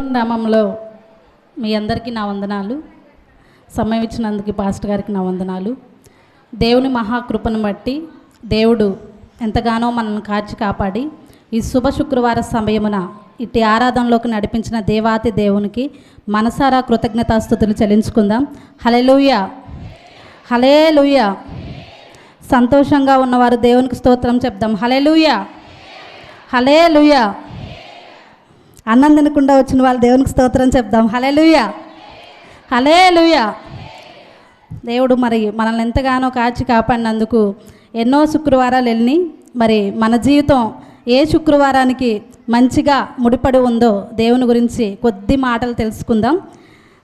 దేవుని నామంలో మీ అందరికీ నా వందనాలు. సమయం ఇచ్చినందుకు పాస్టర్ గారికి నా వందనాలు. దేవుని మహాకృపను బట్టి దేవుడు ఎంతగానో మనల్ని కాచి కాపాడి ఈ శుభ శుక్రవార సమయమున ఇట్టి ఆరాధనలోకి నడిపించిన దేవాతి దేవునికి మనసారా కృతజ్ఞతాస్తుతులు చెల్లించుకుందాం. హల్లెలూయా, హల్లెలూయా. సంతోషంగా ఉన్నవారు దేవునికి స్తోత్రం చెప్దాం. హల్లెలూయా, హల్లెలూయా. అన్నం తినకుండా వచ్చిన వాళ్ళు దేవునికి స్తోత్రం చెప్దాం. హల్లెలూయా, హల్లెలూయా. దేవుడు మరి మనల్ని ఎంతగానో కాచి కాపాడినందుకు ఎన్నో శుక్రవారాలు వెళ్ళి మరి మన జీవితం ఏ శుక్రవారానికి మంచిగా ముడిపడి ఉందో దేవుని గురించి కొద్ది మాటలు తెలుసుకుందాం.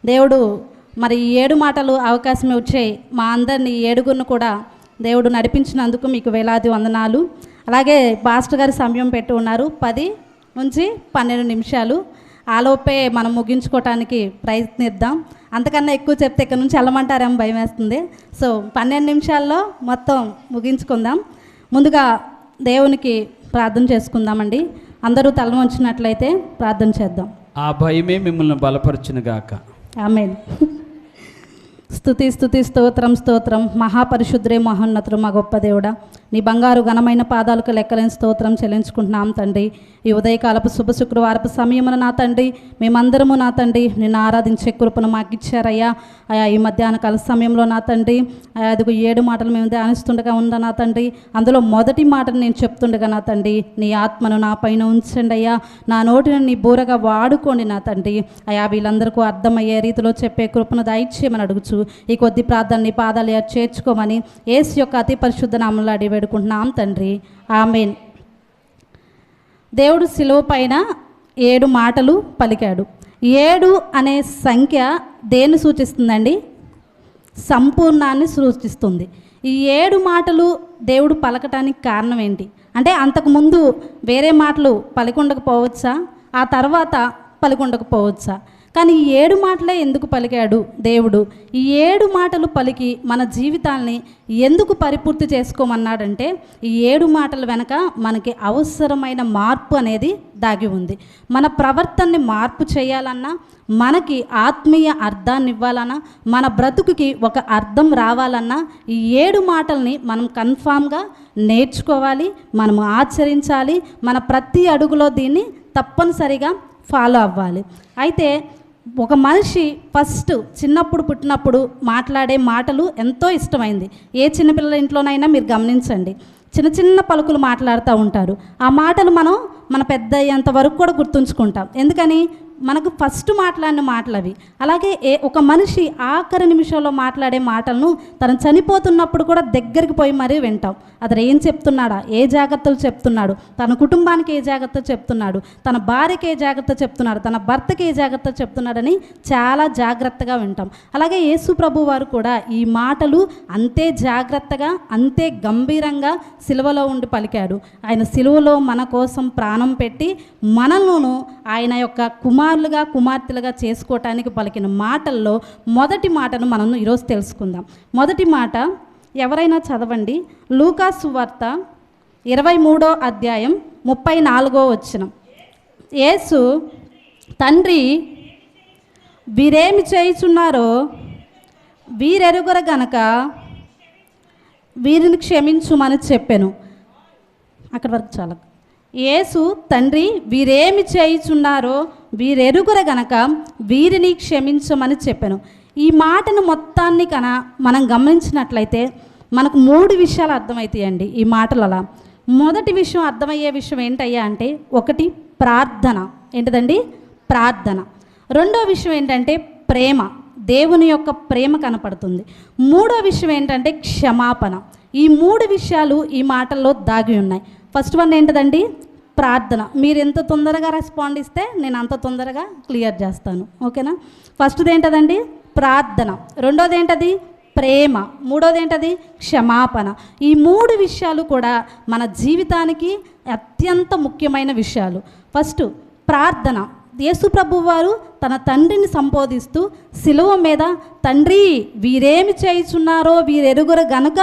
దేవుడు మరి 7 మాటలు అవకాశం వచ్చాయి. మా అందరినీ 7గురిని కూడా దేవుడు నడిపించినందుకు మీకు వేలాది వందనాలు. అలాగే పాస్టర్ గారి సమయం పెట్టి ఉన్నారు 10 నుంచి 12 నిమిషాలు. ఆలోపే మనం ముగించుకోవటానికి ప్రయత్నిద్దాం. అంతకన్నా ఎక్కువ చెప్తే ఇక్కడ నుంచి వెళ్ళమంటారేమో భయం వేస్తుంది. సో 12 నిమిషాల్లో మొత్తం ముగించుకుందాం. ముందుగా దేవునికి ప్రార్థన చేసుకుందామండి. అందరూ తల వంచినట్లయితే ప్రార్థన చేద్దాం. ఆ భయమే మిమ్మల్ని బలపరచునుగాక. ఆమేన్. స్తుతి స్తుతి స్తోత్రం స్తోత్రం. మహాపరిశుద్ధుడే మహోన్నతుడు మా గొప్ప దేవుడా, నీ బంగారు ఘనమైన పాదాలకు లెక్కలేని స్తోత్రం చెల్లించుకుంటున్నాం తండ్రి. ఈ ఉదయకాలపు శుభ శుక్రవారపు సమయమున నా తండ్రి మేమందరము నా తండ్రి నిన్ను ఆరాధించే కృపను మాకు ఇచ్చారయ్యా. అయా ఈ మధ్యాహ్న కాల సమయంలో నా తండ్రి అదిగో 7 మాటలు మేము ధ్యానిస్తుండగా ఉందా నా తండ్రి. అందులో మొదటి మాటను నేను చెప్తుండగా నా తండ్రి నీ ఆత్మను నా పైన ఉంచండి అయ్యా. నా నోటిని నీ బూరగా వాడుకోండి నా తండ్రి. అయా వీళ్ళందరికీ అర్థమయ్యే రీతిలో చెప్పే కృపను దయచేయమని అడుగుచు ఈ కొద్ది ప్రార్థన నీ పాదాలు చేర్చుకోమని యేసు యొక్క అతి పరిశుద్ధ నామములో అడిగి వేడుకుంటున్నాం తండ్రి. ఆమేన్. దేవుడు శిలువ పైన 7 మాటలు పలికాడు. 7 అనే సంఖ్య దేన్ని సూచిస్తుందండి? సంపూర్ణాన్ని సూచిస్తుంది. ఈ 7 మాటలు దేవుడు పలకటానికి కారణం ఏంటి అంటే అంతకుముందు వేరే మాటలు పలికుండకపోవచ్చా, ఆ తర్వాత పలికుండకపోవచ్చా? కానీ ఈ 7 మాటలే ఎందుకు పలికాడు దేవుడు? ఈ 7 మాటలు పలికి మన జీవితాల్ని ఎందుకు పరిపూర్తి చేసుకోమన్నాడంటే ఈ 7 మాటల వెనక మనకి అవసరమైన మార్పు అనేది దాగి ఉంది. మన ప్రవర్తనని మార్పు చేయాలన్నా, మనకి ఆత్మీయ అర్థాన్ని ఇవ్వాలన్నా, మన బ్రతుకుకి ఒక అర్థం రావాలన్నా ఈ 7 మాటల్ని మనం కన్ఫామ్గా నేర్చుకోవాలి, మనం ఆచరించాలి. మన ప్రతి అడుగులో దీన్ని తప్పనిసరిగా ఫాలో అవ్వాలి. అయితే ఒక మనిషి ఫస్ట్ చిన్నప్పుడు పుట్టినప్పుడు మాట్లాడే మాటలు ఎంతో ఇష్టమైంది. ఏ చిన్నపిల్లల ఇంట్లోనైనా మీరు గమనించండి, చిన్న చిన్న పలుకులు మాట్లాడుతూ ఉంటారు. ఆ మాటలు మనం మన పెద్ద అయ్యేంత వరకు కూడా గుర్తుంచుకుంటాం. ఎందుకని? మనకు ఫస్ట్ మాట్లాడిన మాటలు అవి. అలాగే ఒక మనిషి ఆఖరి నిమిషంలో మాట్లాడే మాటలను తను చనిపోతున్నప్పుడు కూడా దగ్గరికి పోయి మరీ వింటాం. అతను ఏం చెప్తున్నాడా, ఏ జాగ్రత్తలు చెప్తున్నాడు, తన కుటుంబానికి ఏ జాగ్రత్త చెప్తున్నాడు, తన భార్యకి ఏ జాగ్రత్త చెప్తున్నాడు, తన భర్తకి ఏ జాగ్రత్త చెప్తున్నాడని చాలా జాగ్రత్తగా వింటాం. అలాగే యేసు ప్రభు వారు కూడా ఈ మాటలు అంతే జాగ్రత్తగా అంతే గంభీరంగా సిలువలో ఉండి పలికాడు. ఆయన సిలువలో మన కోసం ప్రాణం పెట్టి మనల్ని ఆయన యొక్క కుమారులుగా కుమార్తెలుగా చేసుకోవటానికి పలికిన మాటల్లో మొదటి మాటను మనం ఈరోజు తెలుసుకుందాం. మొదటి మాట ఎవరైనా చదవండి. లూకా సువార్త 23వ అధ్యాయం 34వ వచనం. యేసు, తండ్రి వీరేమి చేయుచున్నారో వీరెరుగుర గనక వీరిని క్షమించుమని చెప్పెను. అక్కడి వరకు చాలా. యేసు, తండ్రి వీరేమి చేయుచున్నారో వీరెరుగుర గనక వీరిని క్షమించమని చెప్పాను. ఈ మాటను మొత్తాన్ని మనం గమనించినట్లయితే మనకు 3 విషయాలు అర్థమవుతాయండి ఈ మాటలలో. మొదటి విషయం అర్థమయ్యే విషయం ఏంటయ్యా అంటే, ఒకటి ప్రార్థన. ఏంటిదండి? ప్రార్థన. రెండో విషయం ఏంటంటే ప్రేమ, దేవుని యొక్క ప్రేమ కనపడుతుంది. మూడో విషయం ఏంటంటే క్షమాపణ. ఈ 3 విషయాలు ఈ మాటల్లో దాగి ఉన్నాయి. ఫస్ట్ వన్ ఏంటిదండి? ప్రార్థన. మీరు ఎంత తొందరగా రెస్పాండ్ ఇస్తే నేను అంత తొందరగా క్లియర్ చేస్తాను. ఓకేనా? ఫస్ట్ది ఏంటదండి? ప్రార్థన. రెండోది ఏంటది? ప్రేమ. మూడోది ఏంటది? క్షమాపణ. ఈ 3 విషయాలు కూడా మన జీవితానికి అత్యంత ముఖ్యమైన విషయాలు. ఫస్ట్ ప్రార్థన. యేసు ప్రభు వారు తన తండ్రిని సంబోధిస్తూ సిలువ మీద, తండ్రి వీరేమి చేయుచున్నారో వీరెరుగురు గనుక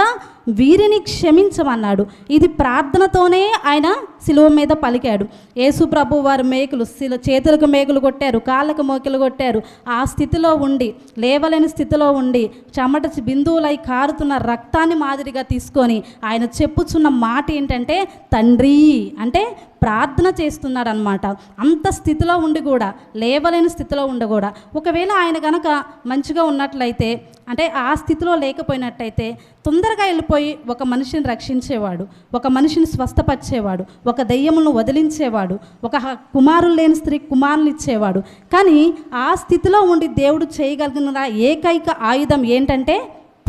వీరిని క్షమించమన్నాడు. ఇది ప్రార్థనతోనే ఆయన సిలువ మీద పలికాడు. యేసు ప్రభు వారి మేకులు చేతులకు మేకులు కొట్టారు, కాళ్ళకు మేకులు కొట్టారు. ఆ స్థితిలో ఉండి, లేవలేని స్థితిలో ఉండి, చెమట బిందువులై కారుతున్న రక్తాన్ని మాదిరిగా తీసుకొని ఆయన చెప్పుచున్న మాట ఏంటంటే తండ్రి అంటే ప్రార్థన చేస్తున్నాడు అనమాట. అంత స్థితిలో ఉండి కూడా, లేవలేని స్థితిలో ఉండి కూడా, ఒకవేళ ఆయన కనుక మంచిగా ఉన్నట్లయితే, అంటే ఆ స్థితిలో లేకపోయినట్టయితే తొందరగా వెళ్ళిపోయి ఒక మనిషిని రక్షించేవాడు, ఒక మనిషిని స్వస్థపరిచేవాడు, ఒక దెయ్యములను వదిలించేవాడు, ఒక కుమారులు లేని స్త్రీ కుమారులు ఇచ్చేవాడు. కానీ ఆ స్థితిలో ఉండి దేవుడు చేయగలిగిన ఏకైక ఆయుధం ఏంటంటే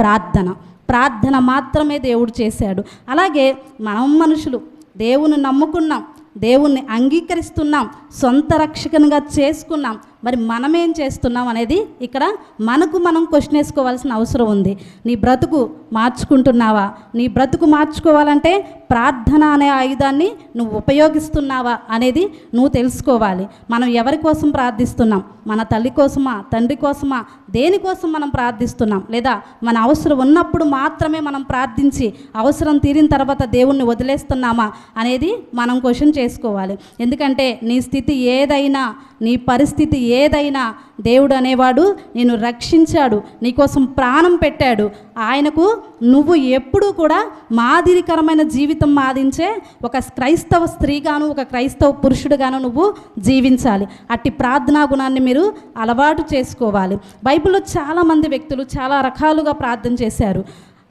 ప్రార్థన. ప్రార్థన మాత్రమే దేవుడు చేశాడు. అలాగే మనం మనుషులు దేవుని నమ్ముకున్నాం, దేవుణ్ణి అంగీకరిస్తున్నాం, సొంత రక్షకునిగా చేసుకున్నాం. మరి మనం ఏం చేస్తున్నాం అనేది ఇక్కడ మనకు మనం క్వశ్చన్ వేసుకోవాల్సిన అవసరం ఉంది. నీ బ్రతుకు మార్చుకుంటున్నావా? నీ బ్రతుకు మార్చుకోవాలంటే ప్రార్థన అనే ఆయుధాన్ని నువ్వు ఉపయోగిస్తున్నావా అనేది నువ్వు తెలుసుకోవాలి. మనం ఎవరి కోసం ప్రార్థిస్తున్నాం? మన తల్లి కోసమా, తండ్రి కోసమా, దేనికోసం మనం ప్రార్థిస్తున్నాం? లేదా మన అవసరం ఉన్నప్పుడు మాత్రమే మనం ప్రార్థించి అవసరం తీరిన తర్వాత దేవుణ్ణి వదిలేస్తున్నామా అనేది మనం క్వశ్చన్ చేసుకోవాలి. ఎందుకంటే నీ స్థితి ఏదైనా, నీ పరిస్థితి ఏదైనా, దేవుడు అనేవాడు నిన్ను రక్షించాడు, నీకోసం ప్రాణం పెట్టాడు. ఆయనకు నువ్వు ఎప్పుడూ కూడా మాదిరికరమైన జీవితం మాదించే ఒక క్రైస్తవ స్త్రీగాను, ఒక క్రైస్తవ పురుషుడుగాను నువ్వు జీవించాలి. అట్టి ప్రార్థనా గుణాన్ని మీరు అలవాటు చేసుకోవాలి. బైబిల్లో చాలామంది వ్యక్తులు చాలా రకాలుగా ప్రార్థన చేశారు.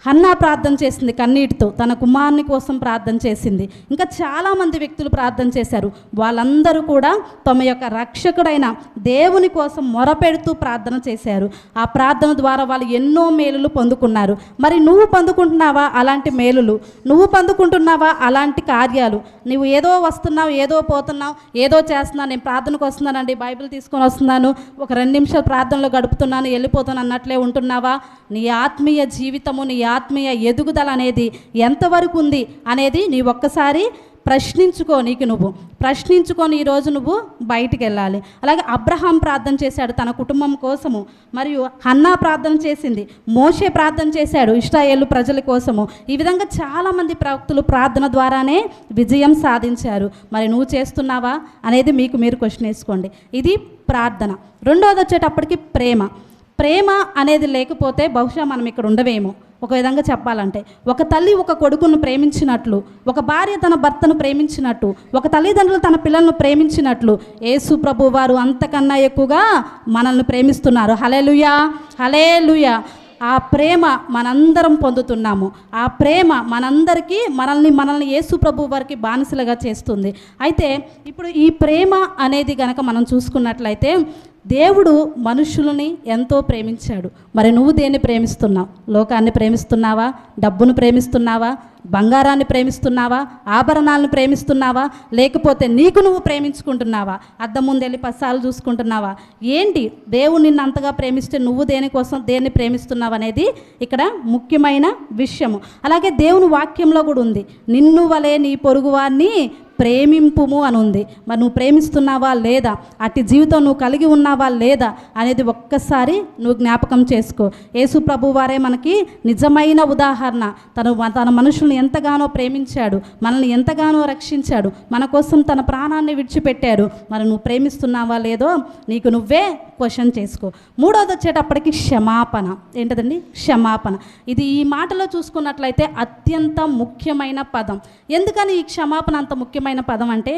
హన్నా ప్రార్థన చేసింది కన్నీటితో, తన కుమారుని కోసం ప్రార్థన చేసింది. ఇంకా చాలామంది వ్యక్తులు ప్రార్థన చేశారు. వాళ్ళందరూ కూడా తమ యొక్క రక్షకుడైన దేవుని కోసం మొరపెడుతూ ప్రార్థన చేశారు. ఆ ప్రార్థన ద్వారా వాళ్ళు ఎన్నో మేలులు పొందుకున్నారు. మరి నువ్వు పొందుకుంటున్నావా అలాంటి మేలులు? నువ్వు పొందుకుంటున్నావా అలాంటి కార్యాలు? నువ్వు ఏదో వస్తున్నావు, ఏదో పోతున్నావు, ఏదో చేస్తున్నావు, నేను ప్రార్థనకు వస్తున్నానండి, బైబిల్ తీసుకొని వస్తున్నాను, ఒక 2 నిమిషాలు ప్రార్థనలో గడుపుతున్నాను, వెళ్ళిపోతాను అన్నట్లే ఉంటున్నావా? నీ ఆత్మీయ జీవితము, నీ ఆత్మీయ ఎదుగుదల అనేది ఎంతవరకు ఉంది అనేది నీ ఒక్కసారి ప్రశ్నించుకో. నీకు నువ్వు ప్రశ్నించుకొని ఈరోజు నువ్వు బయటికి వెళ్ళాలి. అలాగే అబ్రహాం ప్రార్థన చేశాడు తన కుటుంబం కోసము, మరియు హన్నా ప్రార్థన చేసింది, మోషే ప్రార్థన చేశాడు ఇశ్రాయేలు ప్రజల కోసము. ఈ విధంగా చాలామంది ప్రవక్తలు ప్రార్థన ద్వారానే విజయం సాధించారు. మరి నువ్వు చేస్తున్నావా అనేది మీకు మీరు క్వశ్చన్ వేసుకోండి. ఇది ప్రార్థన. రెండోది వచ్చేటప్పటికి ప్రేమ. ప్రేమ అనేది లేకపోతే బహుశా మనం ఇక్కడ ఉండవేమో. ఒక విధంగా చెప్పాలంటే, ఒక తల్లి ఒక కొడుకును ప్రేమించినట్లు, ఒక భార్య తన భర్తను ప్రేమించినట్టు, ఒక తల్లిదండ్రులు తన పిల్లలను ప్రేమించినట్లు యేసు ప్రభు వారు అంతకన్నా ఎక్కువగా మనల్ని ప్రేమిస్తున్నారు. హల్లెలూయా, హల్లెలూయా. ఆ ప్రేమ మనందరం పొందుతున్నాము. ఆ ప్రేమ మనందరికీ మనల్ని యేసు ప్రభు వారికి బానిసలుగా చేస్తుంది. అయితే ఇప్పుడు ఈ ప్రేమ అనేది కనుక మనం చూసుకున్నట్లయితే, దేవుడు మనుషులని ఎంతో ప్రేమించాడు. మరి నువ్వు దేన్ని ప్రేమిస్తున్నావు? లోకాన్ని ప్రేమిస్తున్నావా? డబ్బును ప్రేమిస్తున్నావా? బంగారాన్ని ప్రేమిస్తున్నావా? ఆభరణాలను ప్రేమిస్తున్నావా? లేకపోతే నీకు నువ్వు ప్రేమించుకుంటున్నావా? అద్దం ముందు వెళ్ళి 10 సార్లు చూసుకుంటున్నావా? ఏంటి? దేవుడు నిన్ను అంతగా ప్రేమిస్తే నువ్వు దేనికోసం దేన్ని ప్రేమిస్తున్నావు అనేది ఇక్కడ ముఖ్యమైన విషయము. అలాగే దేవుని వాక్యంలో కూడా ఉంది, నిన్ను వలె నీ పొరుగువారిని ప్రేమింపుము అని ఉంది. మరి నువ్వు ప్రేమిస్తున్నావా లేదా? అట్టి జీవితం నువ్వు కలిగి ఉన్నావా లేదా అనేది ఒక్కసారి నువ్వు జ్ఞాపకం చేసుకో. యేసు ప్రభు వారే మనకి నిజమైన ఉదాహరణ. తన మనుషుల్ని ఎంతగానో ప్రేమించాడు, మనల్ని ఎంతగానో రక్షించాడు, మన కోసం తన ప్రాణాన్ని విడిచిపెట్టాడు. మరి నువ్వు ప్రేమిస్తున్నావా లేదో నీకు నువ్వే క్వశ్చన్ చేసుకో. మూడోది వచ్చేటప్పటికి క్షమాపణ. ఏంటదండి? క్షమాపణ. ఇది ఈ మాటలో చూసుకున్నట్లయితే అత్యంత ముఖ్యమైన పదం. ఎందుకని ఈ క్షమాపణ అంత ముఖ్యమైన పదం అంటే,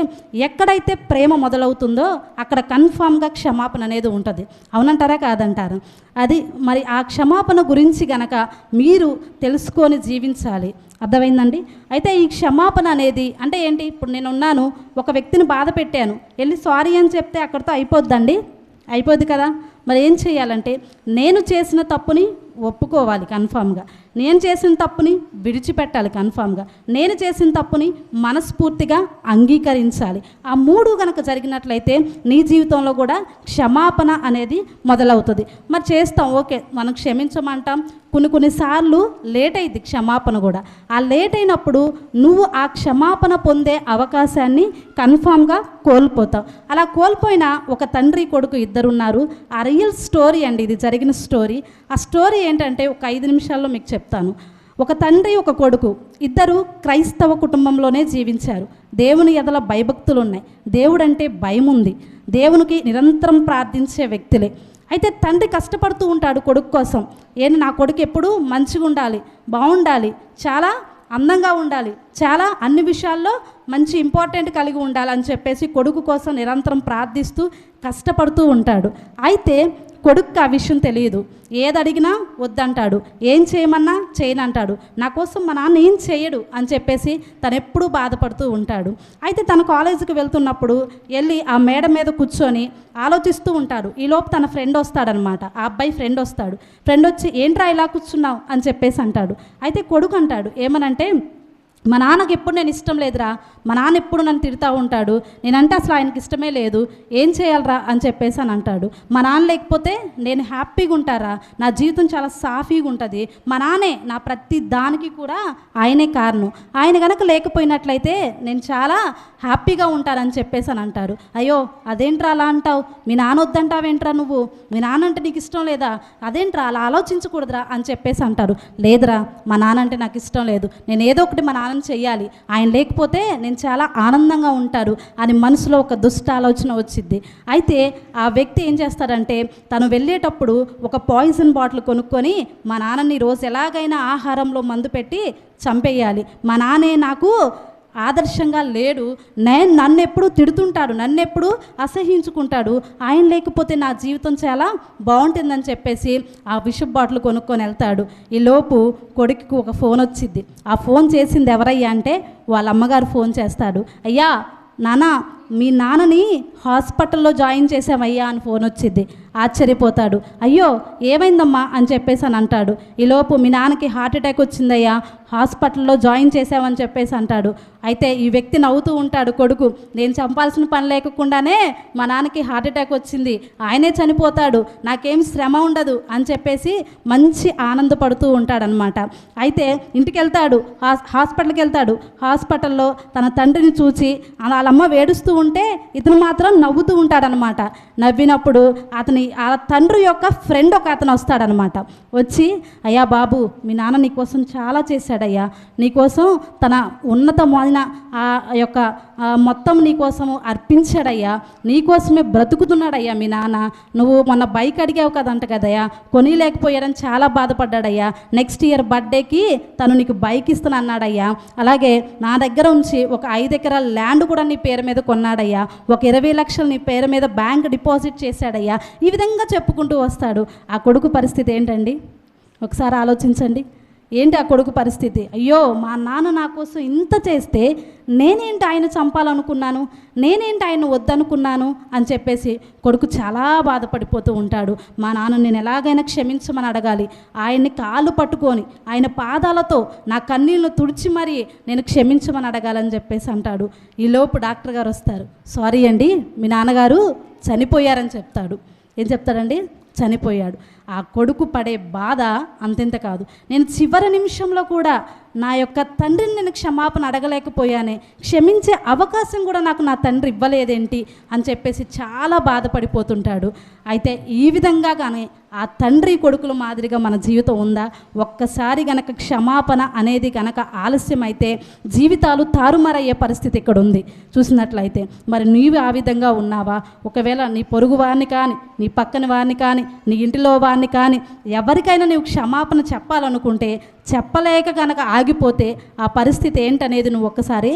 ఎక్కడైతే ప్రేమ మొదలవుతుందో అక్కడ కన్ఫామ్గా క్షమాపణ అనేది ఉంటుంది. అవునంటారా కాదంటారా? అది మరి ఆ క్షమాపణ గురించి గనక మీరు తెలుసుకొని జీవించాలి. అర్థమైందండి? అయితే ఈ క్షమాపణ అనేది అంటే ఏంటి? ఇప్పుడు నేను ఉన్నాను, ఒక వ్యక్తిని బాధ పెట్టాను, వెళ్ళి సారీ అని చెప్తే అక్కడితో అయిపోద్దండి? అయిపోద్ది కదా. మరి ఏం చేయాలంటే, నేను చేసిన తప్పుని ఒప్పుకోవాలి కన్ఫామ్గా, నేను చేసిన తప్పుని విడిచిపెట్టాలి కన్ఫామ్గా, నేను చేసిన తప్పుని మనస్ఫూర్తిగా అంగీకరించాలి. ఆ 3 కనుక జరిగినట్లయితే నీ జీవితంలో కూడా క్షమాపణ అనేది మొదలవుతుంది. మరి చేస్తాం, ఓకే, మనం క్షమించమంటాం. కొన్నిసార్లు లేట్ అయింది క్షమాపణ కూడా. ఆ లేట్ అయినప్పుడు నువ్వు ఆ క్షమాపణ పొందే అవకాశాన్ని కన్ఫామ్గా కోల్పోతావు. అలా కోల్పోయిన ఒక తండ్రి కొడుకు ఇద్దరున్నారు. ఆ రియల్ స్టోరీ అండి, ఇది జరిగిన స్టోరీ. ఆ స్టోరీ ఏంటంటే ఒక 5 నిమిషాల్లో మీకు చెప్తాను. ఒక తండ్రి ఒక కొడుకు ఇద్దరు క్రైస్తవ కుటుంబంలోనే జీవించారు. దేవుని ఎడల భయభక్తులు ఉన్నాయి, దేవుడు అంటే భయం ఉంది, దేవునికి నిరంతరం ప్రార్థించే వ్యక్తులే. అయితే తండ్రి కష్టపడుతూ ఉంటాడు కొడుకు కోసం. నా కొడుకు ఎప్పుడూ మంచిగా ఉండాలి, బాగుండాలి, చాలా అందంగా ఉండాలి, చాలా అన్ని విషయాల్లో మంచి ఇంపార్టెంట్ కలిగి ఉండాలని చెప్పేసి కొడుకు కోసం నిరంతరం ప్రార్థిస్తూ కష్టపడుతూ ఉంటాడు. అయితే కొడుకు ఆ విషయం తెలియదు. ఏది అడిగినా వద్దంటాడు, ఏం చేయమన్నా చేయనంటాడు. నా కోసం మా నాన్న ఏం చేయడు అని చెప్పేసి తను ఎప్పుడూ బాధపడుతూ ఉంటాడు. అయితే తన కాలేజీకి వెళ్తున్నప్పుడు వెళ్ళి ఆ మేడ మీద కూర్చొని ఆలోచిస్తూ ఉంటాడు. ఈలోపు తన ఫ్రెండ్ వస్తాడనమాట. ఆ అబ్బాయి ఫ్రెండ్ వస్తాడు. ఫ్రెండ్ వచ్చి ఏంట్రా ఇలా కూర్చున్నావు అని చెప్పేసి అంటాడు. అయితే కొడుకు అంటాడు ఏమనంటే, మా నాన్నకి ఎప్పుడు నేను ఇష్టం లేదురా, మా నాన్న ఎప్పుడు నన్ను తిడుతూ ఉంటాడు, నేనంటే అసలు ఆయనకి ఇష్టమే లేదు, ఏం చేయాలరా అని చెప్పేసి అని అంటాడు. మా నాన్న లేకపోతే నేను హ్యాపీగా ఉంటారా, నా జీవితం చాలా సాఫీగా ఉంటుంది, మా నాన్నే నా ప్రతి దానికి కూడా ఆయనే కారణం, ఆయన కనుక లేకపోయినట్లయితే నేను చాలా హ్యాపీగా ఉంటానని చెప్పేసి అని అంటారు. అయ్యో అదేంట్రా అలా అంటావు, మీ నాన్న వద్దంటావేంట్రా నువ్వు, మీ నాన్న అంటే నీకు ఇష్టం లేదా, అదేంట్రా అలా ఆలోచించకూడదురా అని చెప్పేసి అంటారు. లేదురా మా నాన్న అంటే నాకు ఇష్టం లేదు, నేను ఏదో ఒకటి మా నాన్న చెయ్యాలి, ఆయన లేకపోతే నేను చాలా ఆనందంగా ఉంటారు అని మనసులో ఒక దుష్ట ఆలోచన వచ్చింది. అయితే ఆ వ్యక్తి ఏం చేస్తాడంటే తను వెళ్ళేటప్పుడు ఒక పాయిజన్ బాటిల్ కొనుక్కొని మా నాన్నని రోజు ఎలాగైనా ఆహారంలో మందు పెట్టి చంపేయాలి, మా నాన్నే నాకు ఆదర్శంగా లేడు, నన్ను ఎప్పుడు తిడుతుంటాడు, నన్ను ఎప్పుడు అసహించుకుంటాడు, ఆయన లేకపోతే నా జీవితం చాలా బాగుంటుందని చెప్పేసి ఆ విషప్ బాటిల్ కొనుక్కొని వెళ్తాడు. ఈలోపు కొడుకుకి ఒక ఫోన్ వచ్చింది. ఆ ఫోన్ చేసింది ఎవరయ్యా అంటే వాళ్ళ అమ్మగారు ఫోన్ చేస్తాడు. అయ్యా నాన్న మీ నాన్నని హాస్పిటల్లో జాయిన్ చేసామయ్యా అని ఫోన్ వచ్చింది. ఆశ్చర్యపోతాడు. అయ్యో ఏమైందమ్మా అని చెప్పేసి అని అంటాడు. ఈలోపు మీ నాన్నకి హార్ట్ అటాక్ వచ్చిందయ్యా, హాస్పిటల్లో జాయిన్ చేసామని చెప్పేసి అంటాడు. అయితే ఈ వ్యక్తి నవ్వుతూ ఉంటాడు కొడుకు, నేను చంపాల్సిన పని లేకుండానే మా నాన్నకి హార్ట్ అటాక్ వచ్చింది, ఆయనే చనిపోతాడు, నాకేం శ్రమ ఉండదు అని చెప్పేసి మంచి ఆనందపడుతూ ఉంటాడనమాట. అయితే ఇంటికి వెళ్తాడు, హాస్పిటల్కి వెళ్తాడు. హాస్పిటల్లో తన తండ్రిని చూసి వాళ్ళమ్మ వేడుస్తూ ఉంటే ఇతను మాత్రం నవ్వుతూ ఉంటాడనమాట. నవ్వినప్పుడు ఆ తండ్రి యొక్క ఫ్రెండ్ ఒక అతను వస్తాడనమాట. వచ్చి అయ్యా బాబు మీ నాన్న నీకోసం చాలా చేశాడయ్యా, నీకోసం తన ఉన్నతమైన ఆ యొక్క మొత్తం నీకోసము అర్పించాడయ్యా, నీకోసమే బ్రతుకుతున్నాడయ్యా మీ నాన్న, నువ్వు మొన్న బైక్ అడిగావు కదంట కదయ్యా, కొనిలేకపోయాడని చాలా బాధపడ్డాడయ్యా, నెక్స్ట్ ఇయర్ బర్త్డేకి తను నీకు బైక్ ఇస్తానన్నాడయ్యా, అలాగే నా దగ్గర ఉంచి ఒక 5 ఎకరాల ల్యాండ్ కూడా నీ పేరు మీద కొన్నాడయ్యా, ఒక 20 లక్షలు నీ పేరు మీద బ్యాంక్ డిపాజిట్ చేశాడయ్యా, ఈ విధంగా చెప్పుకుంటూ వస్తాడు. ఆ కొడుకు పరిస్థితి ఏంటండి ఒకసారి ఆలోచించండి. ఏంటి ఆ కొడుకు పరిస్థితి? అయ్యో మా నాన్న నా కోసం ఇంత చేస్తే నేనేంటి ఆయన చంపాలనుకున్నాను, నేనేంటి ఆయన వద్దనుకున్నాను అని చెప్పేసి కొడుకు చాలా బాధపడిపోతూ ఉంటాడు. మా నాన్న నేను ఎలాగైనా క్షమించమని అడగాలి, ఆయన్ని కాళ్ళు పట్టుకొని ఆయన పాదాలతో నా కన్నీళ్ళు తుడిచి మరీ నేను క్షమించమని అడగాలని చెప్పేసి అంటాడు. ఈలోపు డాక్టర్ గారు వస్తారు. సారీ అండి మీ నాన్నగారు చనిపోయారని చెప్తాడు. ఏం చెప్తాడండి? చనిపోయాడు. ఆ కొడుకు పడే బాధ అంతెంత కాదు. నేను చివరి నిమిషంలో కూడా నా యొక్క తండ్రిని నేను క్షమాపణ అడగలేకపోయానే, క్షమించే అవకాశం కూడా నాకు నా తండ్రి ఇవ్వలేదేంటి అని చెప్పేసి చాలా బాధపడిపోతుంటాడు. అయితే ఈ విధంగా కానీ ఆ తండ్రి కొడుకుల మాదిరిగా మన జీవితం ఉందా? ఒక్కసారి గనక క్షమాపణ అనేది గనక ఆలస్యమైతే జీవితాలు తారుమారయ్యే పరిస్థితి ఇక్కడ ఉంది. చూసినట్లయితే మరి నీవు ఆ విధంగా ఉన్నావా? ఒకవేళ నీ పొరుగు వారిని కానీ, నీ పక్కన వారిని కానీ, నీ ఇంటిలో వారిని కానీ ఎవరికైనా నీవు క్షమాపణ చెప్పాలనుకుంటే చెప్పలేక కనుక ఆగిపోతే ఆ పరిస్థితి ఏంటనేది నువ్వు ఒక్కసారి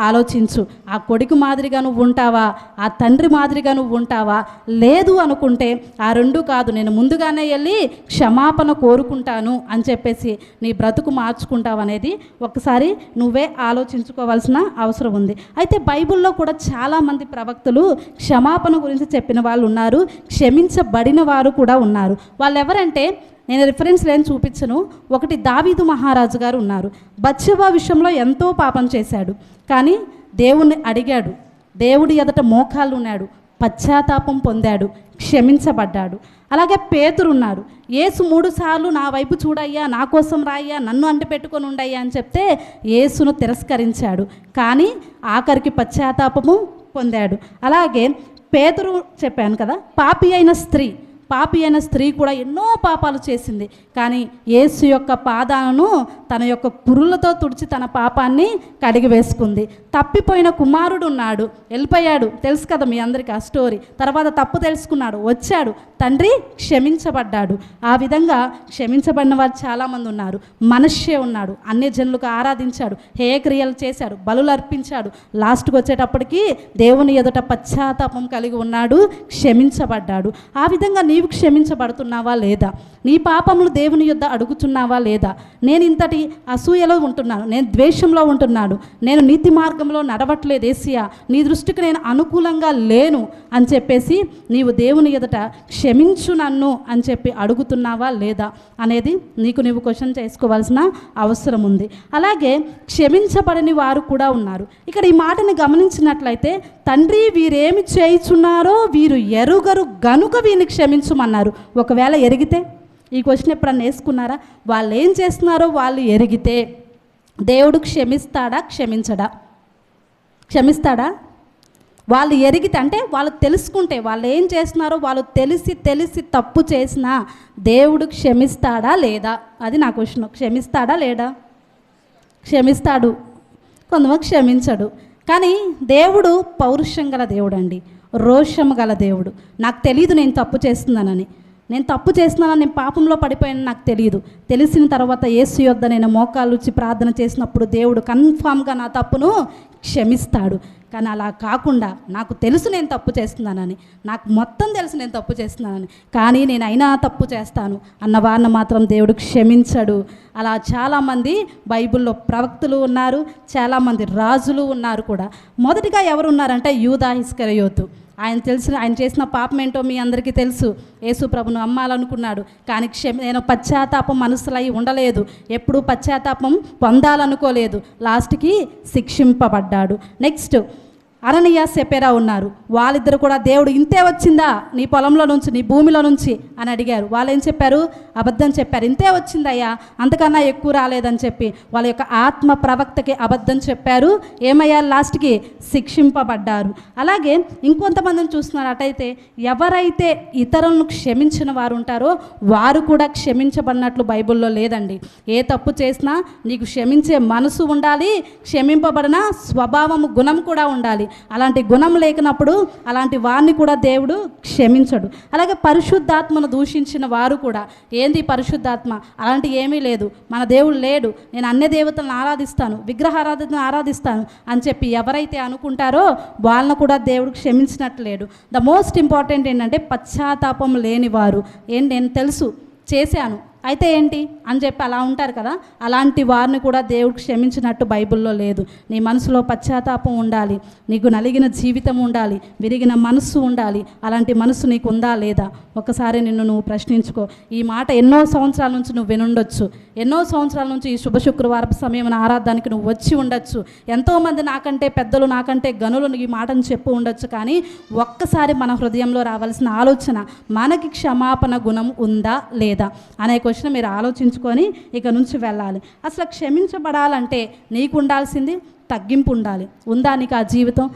ఆలోచించు. ఆ కొడుకు మాదిరిగా నువ్వు ఉంటావా? ఆ తండ్రి మాదిరిగా నువ్వు ఉంటావా? లేదు అనుకుంటే ఆ రెండు కాదు, నేను ముందుగానే వెళ్ళి క్షమాపణ కోరుకుంటాను అని చెప్పేసి నీ బ్రతుకు మార్చుకుంటావు అనేది ఒకసారి నువ్వే ఆలోచించుకోవాల్సిన అవసరం ఉంది. అయితే బైబిల్లో కూడా చాలామంది ప్రవక్తలు క్షమాపణ గురించి చెప్పిన వాళ్ళు ఉన్నారు, క్షమించబడిన వారు కూడా ఉన్నారు. వాళ్ళు ఎవరంటే నేను రిఫరెన్స్ లేని చూపించను. ఒకటి దావీదు మహారాజు గారు ఉన్నారు. బత్షెబా విషయంలో ఎంతో పాపం చేశాడు, కానీ దేవుణ్ణి అడిగాడు, దేవుడి ఎదుట మోకాళ్ళు ఉన్నాడు, పశ్చాత్తాపం పొందాడు, క్షమించబడ్డాడు. అలాగే పేతురు ఉన్నాడు. యేసు 3 సార్లు నా వైపు చూడయ్యా, నా కోసం రాయ్యా, నన్ను అంటి పెట్టుకొని ఉండయ్యా అని చెప్తే యేసును తిరస్కరించాడు, కానీ ఆఖరికి పశ్చాత్తాపము పొందాడు. అలాగే పేతురు చెప్పాను కదా, పాపి అయిన స్త్రీ పాపి అయిన స్త్రీ కూడా ఎన్నో పాపాలు చేసింది, కానీ యేసు యొక్క పాదాలను తన యొక్క కురులతో తుడిచి తన పాపాన్ని కడిగి వేసుకుంది. తప్పిపోయిన కుమారుడు ఉన్నాడు, వెళ్ళిపోయాడు, తెలుసు కదా మీ అందరికీ ఆ స్టోరీ. తర్వాత తప్పు తెలుసుకున్నాడు, వచ్చాడు, తండ్రి క్షమించబడ్డాడు. ఆ విధంగా క్షమించబడిన వారు చాలామంది ఉన్నారు. మనష్షే ఉన్నాడు, అన్ని జనులకు ఆరాధించాడు, హేయక్రియలు చేశాడు, బలులు అర్పించాడు, లాస్ట్కి వచ్చేటప్పటికి దేవుని ఎదుట పశ్చాత్తాపం కలిగి ఉన్నాడు, క్షమించబడ్డాడు. ఆ విధంగా నీవు క్షమించబడుతున్నావా లేదా? నీ పాపములు దేవుని యొద్ద అడుగుతున్నావా లేదా? నేను ఇంతటి అసూయలో ఉంటున్నాను, నేను ద్వేషంలో ఉంటున్నాను, నేను నీతి మార్గంలో నడవట్లేదు యేసయ్యా, నీ దృష్టికి నేను అనుకూలంగా లేను అని చెప్పేసి నీవు దేవుని ఎదుట క్షమించు నన్ను అని చెప్పి అడుగుతున్నావా లేదా అనేది నీకు నీవు క్వశ్చన్ చేసుకోవాల్సిన అవసరం ఉంది. అలాగే క్షమించబడని వారు కూడా ఉన్నారు. ఇక్కడ ఈ మాటని గమనించినట్లయితే, తండ్రి వీరేమి చేయుచున్నారో వీరు ఎరుగరు గనుక వీరిని క్షమించుమన్నారు. ఒకవేళ ఎరిగితే, ఈ క్వశ్చన్ ఎప్పుడన్నా వేసుకున్నారా? వాళ్ళు ఏం చేస్తున్నారో వాళ్ళు ఎరిగితే దేవుడు క్షమిస్తాడా? క్షమిస్తాడా? వాళ్ళు ఎరిగితే, అంటే వాళ్ళు తెలుసుకుంటే, వాళ్ళు ఏం చేస్తున్నారో వాళ్ళు తెలిసి తప్పు చేసినా దేవుడు క్షమిస్తాడా లేదా? అది నా క్వశ్చన్. క్షమిస్తాడా లేడా? క్షమిస్తాడు, కొంతమంది క్షమించడు. కానీ దేవుడు పౌరుషం గల దేవుడు అండి, రోషం గల దేవుడు. నాకు తెలియదు నేను తప్పు చేస్తున్నానని, నేను పాపంలో పడిపోయాను నాకు తెలిసిన తర్వాత యేసు యొద్ద నేను మోకాలు వచ్చి ప్రార్థన చేసినప్పుడు దేవుడు కన్ఫామ్గా నా తప్పును క్షమిస్తాడు. కానీ అలా కాకుండా నాకు తెలుసు నేను తప్పు చేస్తున్నానని, నాకు మొత్తం తెలుసు నేను తప్పు చేస్తున్నానని, కానీ నేను అయినా తప్పు చేస్తాను అన్న వారిని మాత్రం దేవుడు క్షమించడు. అలా చాలామంది బైబిల్లో ప్రవక్తలు ఉన్నారు, చాలామంది రాజులు ఉన్నారు కూడా. మొదటిగా ఎవరు ఉన్నారంటే యూదా ఇస్కరియోతు. ఆయన చేసిన పాపం ఏంటో మీ అందరికీ తెలుసు. యేసు ప్రభును అమ్మాలనుకున్నాడు, కానీ నేను పశ్చాత్తాపం మనసులై ఉండలేదు, ఎప్పుడూ పశ్చాత్తాపం పొందాలనుకోలేదు, లాస్ట్కి శిక్షింపబడ్డాడు. నెక్స్ట్ అననీయ సెపెరా ఉన్నారు. వాళ్ళిద్దరు కూడా దేవుడు ఇంతే వచ్చిందా నీ పొలంలో నుంచి, నీ భూమిలో నుంచి అని అడిగారు. వాళ్ళు ఏం చెప్పారు? అబద్ధం చెప్పారు. ఇంతే వచ్చిందయ్యా, అంతకన్నా ఎక్కువ రాలేదని చెప్పి వాళ్ళ యొక్క ఆత్మ ప్రవక్తకి అబద్ధం చెప్పారు. ఏమయ్యారు? లాస్ట్కి శిక్షింపబడ్డారు. అలాగే ఇంకొంతమందిని చూస్తున్నారు. అటైతే ఎవరైతే ఇతరులను క్షమించిన వారు ఉంటారో వారు కూడా క్షమించబడినట్లు బైబిల్లో లేదండి. ఏ తప్పు చేసినా నీకు క్షమించే మనసు ఉండాలి, క్షమింపబడిన స్వభావము, గుణం కూడా ఉండాలి. అలాంటి గుణం లేకున్నప్పుడు అలాంటి వారిని కూడా దేవుడు క్షమించడు. అలాగే పరిశుద్ధాత్మను దూషించిన వారు కూడా, ఏంది పరిశుద్ధాత్మ, అలాంటి ఏమీ లేదు, మన దేవుడు లేడు, నేను అన్య దేవతలను ఆరాధిస్తాను, విగ్రహారాధనను ఆరాధిస్తాను అని చెప్పి ఎవరైతే అనుకుంటారో వాళ్ళను కూడా దేవుడు క్షమించినట్లు లేడు. ద మోస్ట్ ఇంపార్టెంట్ ఏంటంటే పశ్చాత్తాపం లేని వారు. నేను తెలుసు చేశాను అయితే ఏంటి అని చెప్పి అలా ఉంటారు కదా, అలాంటి వారిని కూడా దేవుడు క్షమించినట్టు బైబిల్లో లేదు. నీ మనసులో పశ్చాత్తాపం ఉండాలి, నీకు నలిగిన జీవితం ఉండాలి, విరిగిన మనస్సు ఉండాలి. అలాంటి మనసు నీకు ఉందా లేదా? ఒకసారి నువ్వు ప్రశ్నించుకో. ఈ మాట ఎన్నో సంవత్సరాల నుంచి నువ్వు వినుండొచ్చు, ఎన్నో సంవత్సరాల నుంచి ఈ శుభ శుక్రవారపు సమయం ఆరాధనకి నువ్వు వచ్చి ఉండొచ్చు. ఎంతోమంది నాకంటే పెద్దలు, నాకంటే గనులు ఈ మాటను చెప్పు ఉండొచ్చు. కానీ ఒక్కసారి మన హృదయంలో రావాల్సిన ఆలోచన, మనకి క్షమాపణ గుణం ఉందా లేదా అనే క్వశ్చన్ మీరు ఆలోచించుకొని ఇక నుంచి వెళ్ళాలి. అసలు క్షమించబడాలంటే నీకు ఉండాల్సింది తగ్గింపు ఉండాలి. ఉందా నీకు ఆ జీవితం?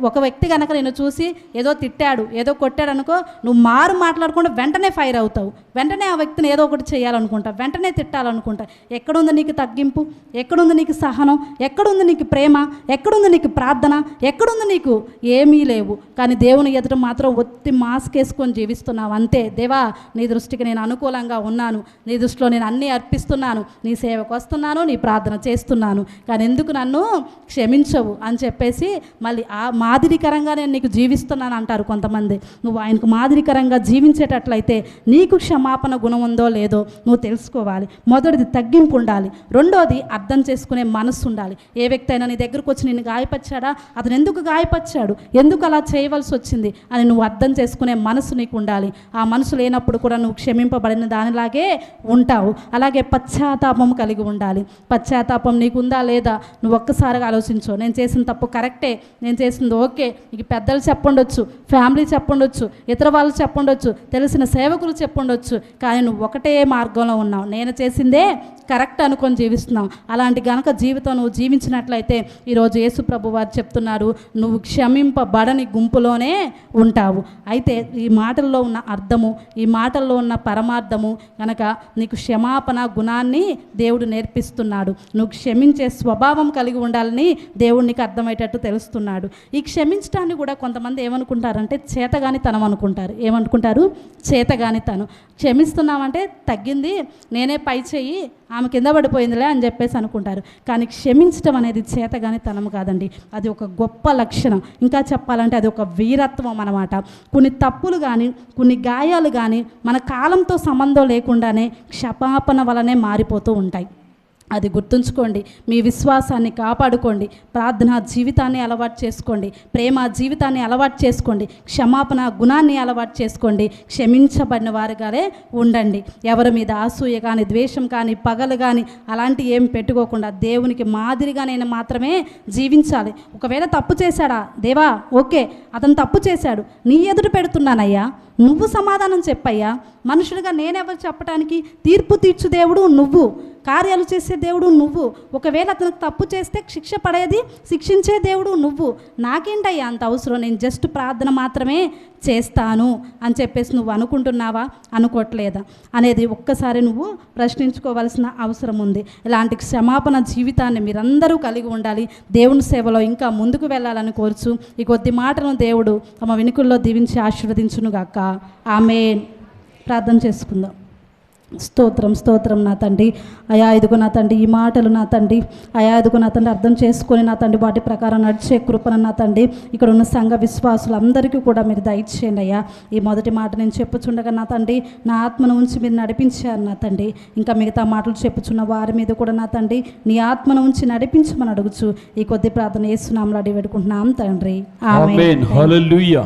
ఒక వ్యక్తి కనుక నేను చూసి ఏదో తిట్టాడు, ఏదో కొట్టాడు అనుకో, నువ్వు మాట్లాడకుండా వెంటనే ఫైర్ అవుతావు, వెంటనే ఆ వ్యక్తిని ఏదో ఒకటి చేయాలనుకుంటా, వెంటనే తిట్టాలనుకుంటా. ఎక్కడుంది నీకు తగ్గింపు? ఎక్కడుంది నీకు సహనం? ఎక్కడుంది నీకు ప్రేమ? ఎక్కడుంది నీకు ప్రార్థన? ఎక్కడుంది నీకు? ఏమీ లేవు. కానీ దేవుని ఎదుట మాత్రం ఒత్తి మాస్క్ వేసుకొని జీవిస్తున్నావు అంతే. దేవా, నీ దృష్టికి నేను అనుకూలంగా ఉన్నాను, నీ దృష్టిలో నేను అన్నీ అర్పిస్తున్నాను, నీ సేవకు వస్తున్నాను, నీ ప్రార్థన చేస్తున్నాను, కానీ ఎందుకు నన్ను క్షమించవు అని చెప్పేసి మళ్ళీ ఆ మాదిరికరంగా నేను నీకు జీవిస్తున్నాను అంటారు కొంతమంది. నువ్వు ఆయనకు మాదిరికరంగా జీవించేటట్లయితే నీకు క్షమాపణ గుణం ఉందో లేదో నువ్వు తెలుసుకోవాలి. మొదటిది తగ్గింపు ఉండాలి. రెండోది అర్థం చేసుకునే మనస్సు ఉండాలి. ఏ వ్యక్తి అయినా నీ దగ్గరకు వచ్చి నిన్ను గాయపరిచాడా, అతను ఎందుకు గాయపరిచాడు, ఎందుకు అలా చేయవలసి వచ్చింది అని నువ్వు అర్థం చేసుకునే మనసు నీకు ఉండాలి. ఆ మనసు లేనప్పుడు కూడా నువ్వు క్షమింపబడిన దానిలాగే ఉంటావు. అలాగే పశ్చాత్తాపం కలిగి ఉండాలి. పశ్చాత్తాపం నీకుందా లేదా? నువ్వు ఒక్కసారిగా ఆలోచించు, నేను చేసిన తప్పు కరెక్టే, నేను చేసింది ఓకే. నీకు పెద్దలు చెప్పుండొచ్చు, ఫ్యామిలీ చెప్పుండొచ్చు, ఇతర వాళ్ళు చెప్పుండొచ్చు, తెలిసిన సేవకులు చెప్పుండొచ్చు, కానీ నువ్వు ఒకటే మార్గంలో ఉన్నావు, నేను చేసిందే కరెక్ట్ అనుకొని జీవిస్తున్నావు. అలాంటి గనక జీవితం నువ్వు జీవించినట్లయితే ఈరోజు యేసు ప్రభు వారు చెప్తున్నారు, నువ్వు క్షమింపబడని గుంపులోనే ఉంటావు. అయితే ఈ మాటల్లో ఉన్న అర్థము, ఈ మాటల్లో ఉన్న పరమార్థము కనుక నీకు క్షమాపణ గుణాన్ని దేవుడు నేర్పిస్తున్నాడు. నువ్వు క్షమించే స్వభావం కలిగి ఉండాలని దేవుడు నీకు అర్థమయ్యేటట్టు తెలుస్తున్నాడు. ఈ క్షమించడాన్ని కూడా కొంతమంది ఏమనుకుంటారంటే చేతగానితనం అనుకుంటారు. ఏమనుకుంటారు? చేతగానితనం. క్షమిస్తున్నామంటే తగ్గింది, నేనే పై చెయ్యి, ఆమె కింద పడిపోయిందిలే అని చెప్పేసి అనుకుంటారు. కానీ క్షమించడం అనేది చేతగానితనం కాదండి, అది ఒక గొప్ప లక్షణం. ఇంకా చెప్పాలంటే అది ఒక వీరత్వం అన్నమాట. కొన్ని తప్పులు కానీ, కొన్ని గాయాలు కానీ మన కాలంతో సంబంధం లేకుండానే క్షమాపణ వలనే మారిపోతూ ఉంటాయి. అది గుర్తుంచుకోండి. మీ విశ్వాసాన్ని కాపాడుకోండి, ప్రార్థనా జీవితాన్ని అలవాటు చేసుకోండి, ప్రేమ జీవితాన్ని అలవాటు చేసుకోండి, క్షమాపణ గుణాన్ని అలవాటు చేసుకోండి, క్షమించబడిన వారుగానే ఉండండి. ఎవరి మీద అసూయ కానీ, ద్వేషం కానీ, పగలు కానీ అలాంటి ఏం పెట్టుకోకుండా దేవునికి మాదిరిగా నేను మాత్రమే జీవించాలి. ఒకవేళ తప్పు చేశాడా, దేవా ఓకే అతను తప్పు చేశాడు, నీ ఎదురు పెడుతున్నానయ్యా, నువ్వు సమాధానం చెప్పయ్యా. మనుషులుగా నేనెవరు చెప్పడానికి? తీర్పు తీర్చు దేవుడు నువ్వు, కార్యాలు చేసే దేవుడు నువ్వు. ఒకవేళ అతనికి తప్పు చేస్తే శిక్ష పడేది, శిక్షించే దేవుడు నువ్వు. నాకేంటయ్యా అంత అవసరం, నేను జస్ట్ ప్రార్థన మాత్రమే చేస్తాను అని చెప్పేసి నువ్వు అనుకుంటున్నావా, అనుకోవట్లేదా అనేది ఒక్కసారి నువ్వు ప్రశ్నించుకోవాల్సిన అవసరం ఉంది. ఇలాంటి క్షమాపణ జీవితాన్ని మీరందరూ కలిగి ఉండాలి. దేవుని సేవలో ఇంకా ముందుకు వెళ్ళాలని కోరుచు ఈ కొద్ది మాటలను దేవుడు తమ వినుకుల్లో దీవించి ఆశీర్వదించునుగాక. ఆమేన్. ప్రార్థన చేసుకుందాం. స్తోత్రం స్తోత్రం నా తండ్రి. అయా ఇదిగో నా తండ్రి, ఈ మాటలు నా తండ్రి, అయా ఇదిగో నా తండ్రి అర్థం చేసుకొని నా తండ్రి వాటి ప్రకారం నడిచే కృపను నా తండ్రి ఇక్కడ ఉన్న సంఘ విశ్వాసులందరికీ కూడా మీరు దయచేయండి అయ్యా. ఈ మొదటి మాట నేను చెప్పుచుండగా నా తండ్రి నా ఆత్మను ఉంచి మీరు నడిపించారు నా తండ్రి. ఇంకా మిగతా మాటలు చెప్పుచున్న వారి మీద కూడా నా తండ్రి నీ ఆత్మను ఉంచి నడిపించమని అడుగుచు ఈ కొద్ది ప్రార్థన యేసు నామములో అడిగి వేడుకుంటున్నాం తండ్రి. ఆమేన్. హల్లెలూయా.